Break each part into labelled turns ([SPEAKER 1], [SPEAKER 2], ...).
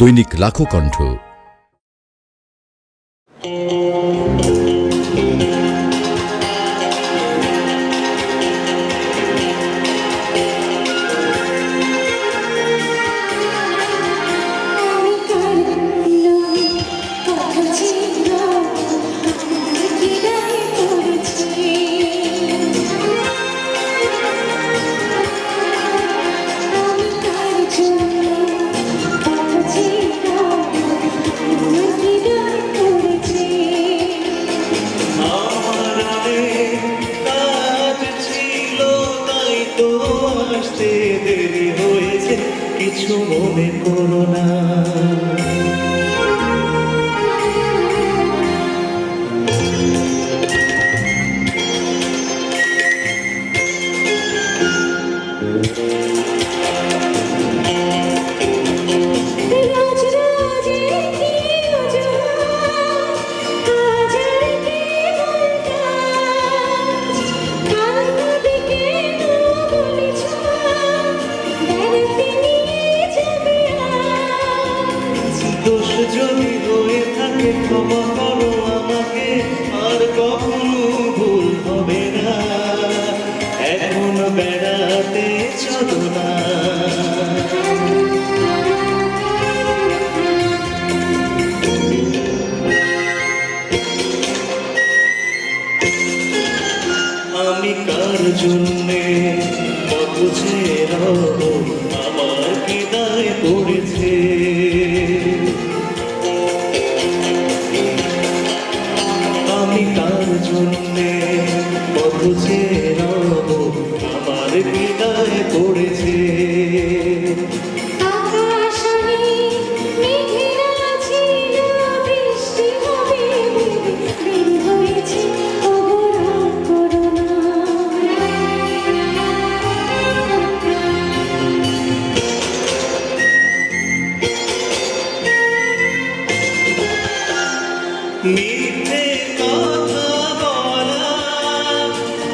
[SPEAKER 1] দৈনিক লাখো কণ্ঠ।
[SPEAKER 2] দেরি হয়েছে, কিছু মনে করো না। দোষ যদি হয়ে থাকে ক্ষমা করো আমাকে, আর কখনো ভুল হবে না। এখন বেড়াতে চলো না। আমি কার জন্যে কত ছেড়ে আমার হৃদয় পড়েছে। আমি কার জন্যে কত ছেড়ে আমার হৃদয় পড়েছে। মিথ্যে কথা বলা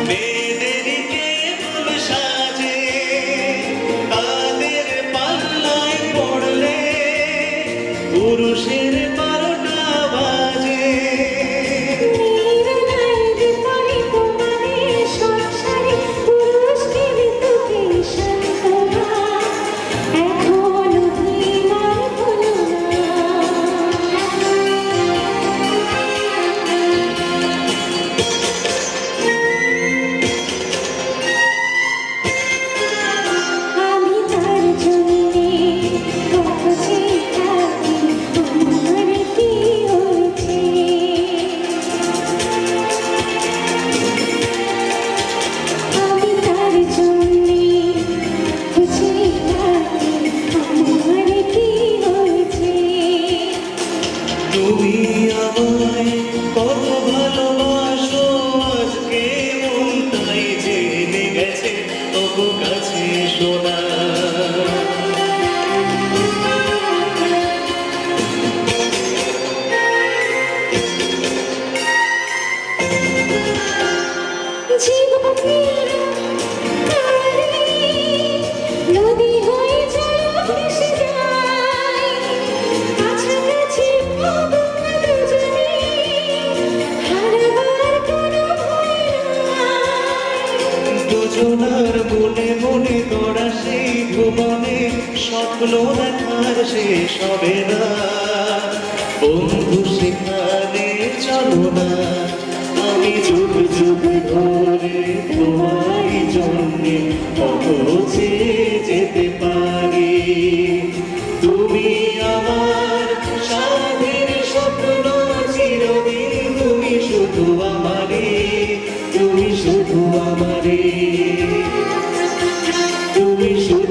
[SPEAKER 2] মেয়েদের কেবল সাজে, তাদের পাল্লায় পড়লে পুরুষের 12টা বাজে। তুমি আমায় কত ভালোবাসো, আজকে মন তাই জেনে গেছে, তবু কাছে শোনা। দুজনার মনে মনে তোরা সেই ভুবনে স্বপ্ন দেখার শেষ হবে না। বন্ধু সেখানে চলো না, আমি যুগ যুগ ধরে তোমার জন্যে পৌঁছে যেতে পারি। তুমি আমার সাধের স্বপ্ন চিরদিন, তুমি শুধু আমারে, তুমি শুধু আমারে, তুমি শুধু